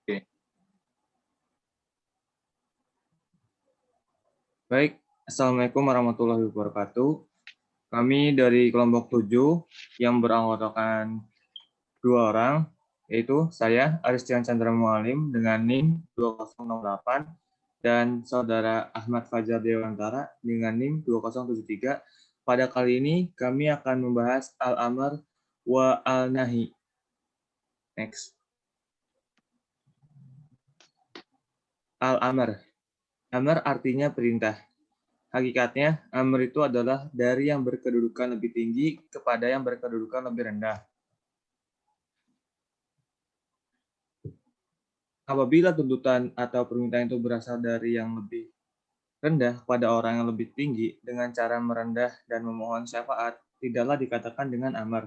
Oke. Baik, Assalamualaikum warahmatullahi wabarakatuh. Kami dari kelompok 7 yang beranggotakan 2 orang, yaitu saya, Aristian Chandra Mualim dengan NIM 2068 dan saudara Ahmad Fajar Dewantara dengan NIM 2073. Pada kali ini kami akan membahas Al-Amr wa Al-Nahi. Next. Al-Amr. Amr artinya perintah. Hakikatnya, amr itu adalah dari yang berkedudukan lebih tinggi kepada yang berkedudukan lebih rendah. Apabila tuntutan atau permintaan itu berasal dari yang lebih rendah pada orang yang lebih tinggi dengan cara merendah dan memohon syafaat, tidaklah dikatakan dengan amr.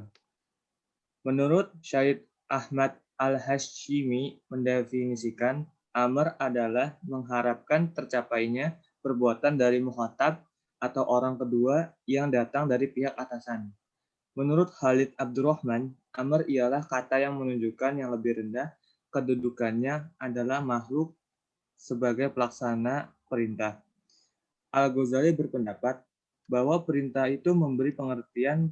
Menurut Syed Ahmad Al-Hashimi mendefinisikan, amr adalah mengharapkan tercapainya perbuatan dari mukhatab atau orang kedua yang datang dari pihak atasan. Menurut Khalid Abdurrahman, amr ialah kata yang menunjukkan yang lebih rendah kedudukannya adalah makhluk sebagai pelaksana perintah. Al-Ghazali berpendapat bahwa perintah itu memberi pengertian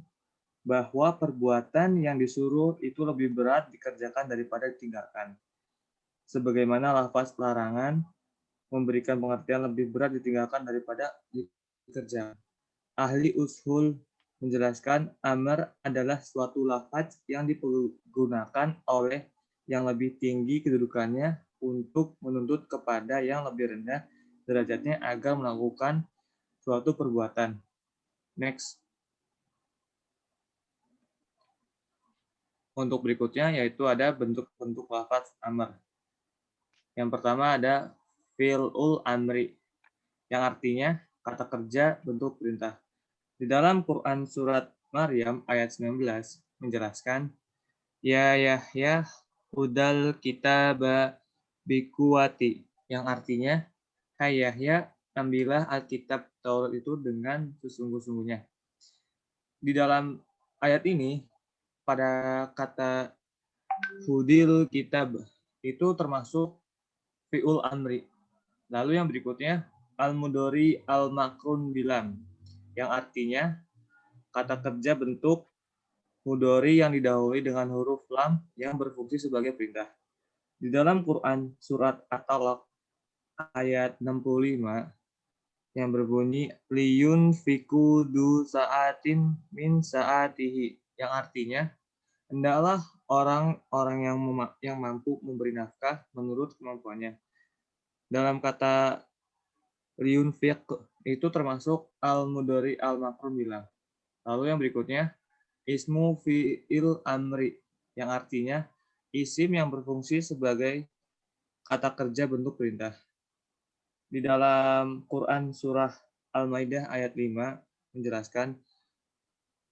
bahwa perbuatan yang disuruh itu lebih berat dikerjakan daripada ditinggalkan. Sebagaimana lafaz larangan memberikan pengertian lebih berat ditinggalkan daripada dikerjakan. Ahli ushul menjelaskan amr adalah suatu lafaz yang digunakan oleh yang lebih tinggi kedudukannya untuk menuntut kepada yang lebih rendah derajatnya agar melakukan suatu perbuatan. Next. Untuk berikutnya yaitu ada bentuk-bentuk lafaz amr. Yang pertama ada fi'lul amri, yang artinya kata kerja bentuk perintah. Di dalam Quran surat Maryam ayat 19 menjelaskan, Ya Yahya hudal kitaba bikuwati, yang artinya, Hai Yahya, ambillah Alkitab Taurat itu dengan sesungguh-sungguhnya. Di dalam ayat ini, pada kata hudil kitab itu termasuk fi'ul amri. Lalu yang berikutnya, al-mudori al-makrun bilam, yang artinya kata kerja bentuk mudori yang didahului dengan huruf lam yang berfungsi sebagai perintah. Di dalam Quran surat At-Talaq ayat 65 yang berbunyi liyun fiku du sa'atin min sa'atihi, yang artinya hendaklah orang-orang yang mampu memberi nafkah menurut kemampuannya. Dalam kata liyun fiq itu termasuk al-mudori al-makrum bilang. Lalu yang berikutnya ismu fi'il amri, yang artinya isim yang berfungsi sebagai kata kerja bentuk perintah. Di dalam Quran surah Al-Maidah ayat 5 menjelaskan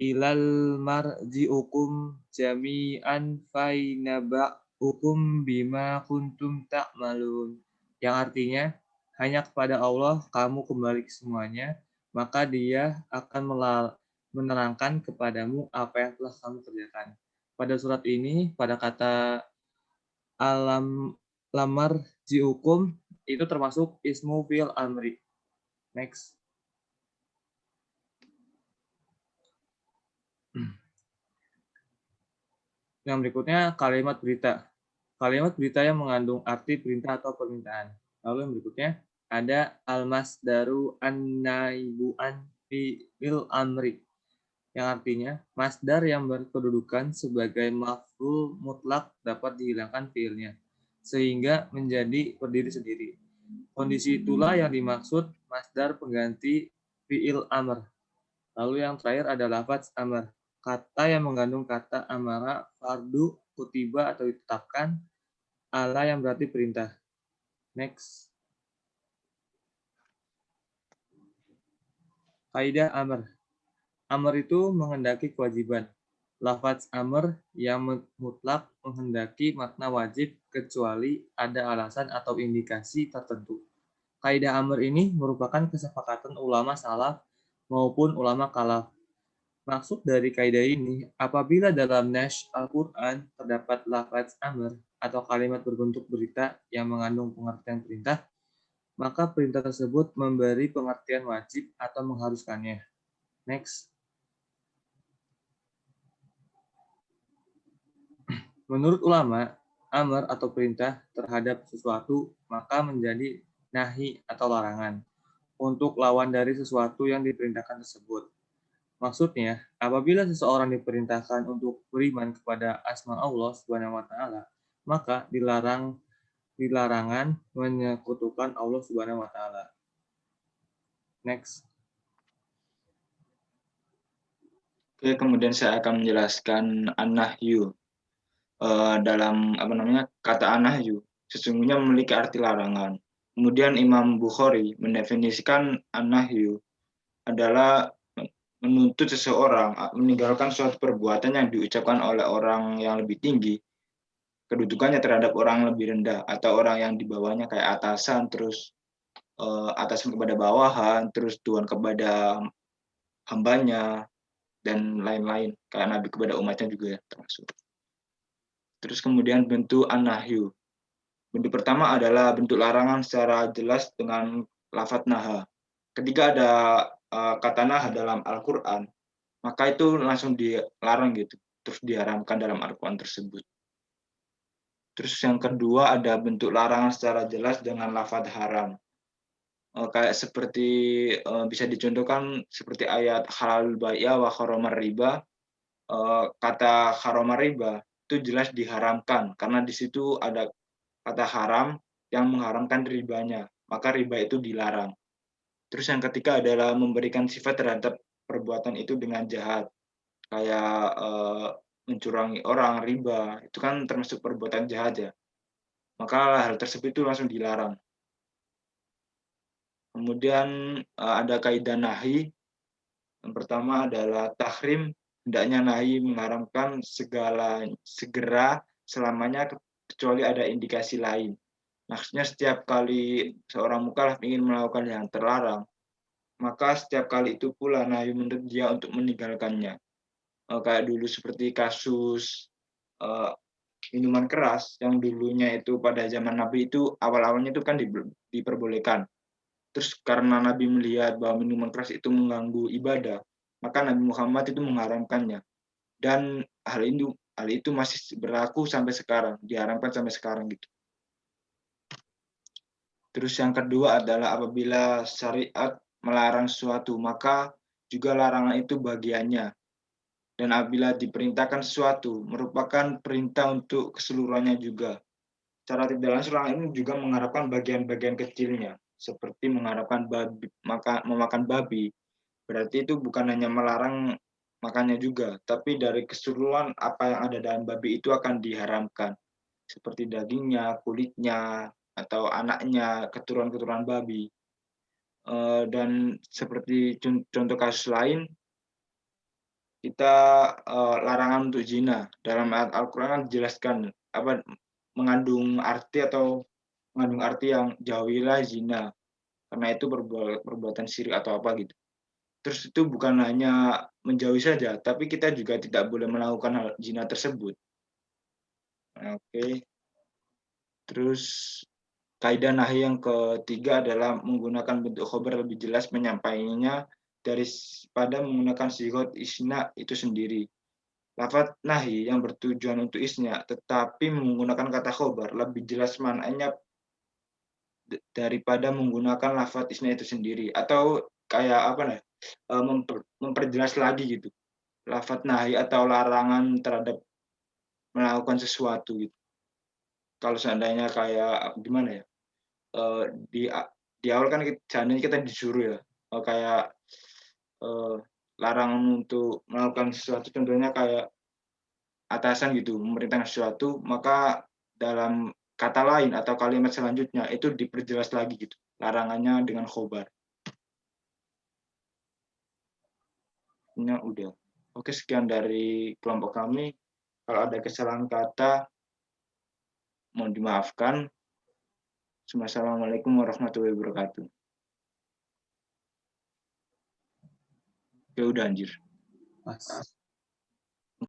ilal marji'ukum jami'an fainaba'ukum bima kuntum ta'malun, yang artinya hanya kepada Allah kamu kembali semuanya, maka Dia akan menerangkan kepadamu apa yang telah kamu kerjakan. Pada surat ini, pada kata alam lamar jiukum itu termasuk ismu fil amri. Next. Yang berikutnya kalimat berita. Kalimat berita yang mengandung arti perintah atau permintaan. Lalu yang berikutnya ada al-masdaru an-naibu'an fi'il amri, yang artinya masdar yang berkedudukan sebagai maf'ul mutlak dapat dihilangkan fiilnya sehingga menjadi berdiri sendiri. Kondisi itulah yang dimaksud masdar pengganti fi'il amr. Lalu yang terakhir ada lafaz amr, kata yang mengandung kata amara, fardu, kutiba atau ditetapkan, ala yang berarti perintah. Next. Kaidah amr. Amr itu menghendaki kewajiban. Lafaz amr yang mutlak menghendaki makna wajib kecuali ada alasan atau indikasi tertentu. Kaidah amr ini merupakan kesepakatan ulama salaf maupun ulama khalaf. Maksud dari kaidah ini, apabila dalam nash Al-Quran terdapat lafaz amr atau kalimat berbentuk berita yang mengandung pengertian perintah, maka perintah tersebut memberi pengertian wajib atau mengharuskannya. Next. Menurut ulama, amar atau perintah terhadap sesuatu maka menjadi nahi atau larangan untuk lawan dari sesuatu yang diperintahkan tersebut. Maksudnya, apabila seseorang diperintahkan untuk beriman kepada asma Allah Subhanahu wa taala, maka dilarangan menyekutukan Allah Subhanahu wa taala. Next. Oke, kemudian saya akan menjelaskan an-nahyu. Dalam kata an-nahyu sesungguhnya memiliki arti larangan. Kemudian Imam Bukhari mendefinisikan an-nahyu adalah menuntut seseorang meninggalkan suatu perbuatan yang diucapkan oleh orang yang lebih tinggi kedudukannya terhadap orang yang lebih rendah atau orang yang di bawahnya kayak atasan, terus atasan kepada bawahan, terus tuan kepada hambanya, dan lain-lain kayak Nabi kepada umatnya juga ya termasuk. Terus kemudian bentuk an-nahyu. Bentuk pertama adalah bentuk larangan secara jelas dengan lafadz naha. Ketika ada kata naha dalam Al-Quran, maka itu langsung dilarang gitu, terus diharamkan dalam Al-Quran tersebut. Terus yang kedua ada bentuk larangan secara jelas dengan lafadz haram. Kayak seperti bisa dicontohkan seperti ayat halal bai'a wa haramar riba. Kata haramar riba itu jelas diharamkan karena di situ ada kata haram yang mengharamkan ribanya, maka riba itu dilarang. Terus yang ketiga adalah memberikan sifat terhadap perbuatan itu dengan jahat, kayak mencurangi orang, riba, itu kan termasuk perbuatan jahat ya. Maka hal tersebut itu langsung dilarang. Kemudian ada kaidah nahi. Yang pertama adalah tahrim, hendaknya nahi mengharamkan segera selamanya kecuali ada indikasi lain. Maksudnya setiap kali seorang mukallaf ingin melakukan yang terlarang, maka setiap kali itu pula nahi menurut dia untuk meninggalkannya. Kayak dulu seperti kasus minuman keras yang dulunya itu pada zaman Nabi itu awal-awalnya itu kan diperbolehkan. Terus karena Nabi melihat bahwa minuman keras itu mengganggu ibadah, maka Nabi Muhammad itu mengharamkannya. Dan hal itu masih berlaku sampai sekarang, diharamkan sampai sekarang gitu. Terus yang kedua adalah apabila syariat melarang sesuatu, maka juga larangan itu bagiannya. Dan apabila diperintahkan sesuatu, merupakan perintah untuk keseluruhannya juga. Secara tidak langsung larangan ini juga mengharapkan bagian-bagian kecilnya, seperti mengharapkan memakan babi. Berarti itu bukan hanya melarang makannya juga, tapi dari keseluruhan apa yang ada dalam babi itu akan diharamkan. Seperti dagingnya, kulitnya, atau anaknya, keturunan-keturunan babi. Dan seperti contoh kasus lain, kita larangan untuk zina. Dalam ayat Al-Quran dijelaskan mengandung arti yang jauhilah zina, karena itu perbuatan syirik atau apa gitu. Terus itu bukan hanya menjauhi saja, tapi kita juga tidak boleh melakukan hal zina tersebut. Oke. Terus kaidah nahi yang ketiga adalah menggunakan bentuk khobar lebih jelas menyampaikannya daripada menggunakan sigot isna itu sendiri. Lafaz nahi yang bertujuan untuk isna tetapi menggunakan kata khobar lebih jelas maknanya daripada menggunakan lafaz isna itu sendiri, atau kayak memperjelas lagi gitu lafaz nahi atau larangan terhadap melakukan sesuatu gitu. Kalau seandainya kayak gimana ya, di awal kan kita disuruh ya, kayak larangan untuk melakukan sesuatu, contohnya kayak atasan gitu memerintahkan sesuatu, maka dalam kata lain atau kalimat selanjutnya itu diperjelas lagi gitu larangannya dengan khobar. Ini udah. Oke, sekian dari kelompok kami. Kalau ada kesalahan kata mohon dimaafkan. Assalamualaikum warahmatullahi wabarakatuh. Ya udah anjir. Pas.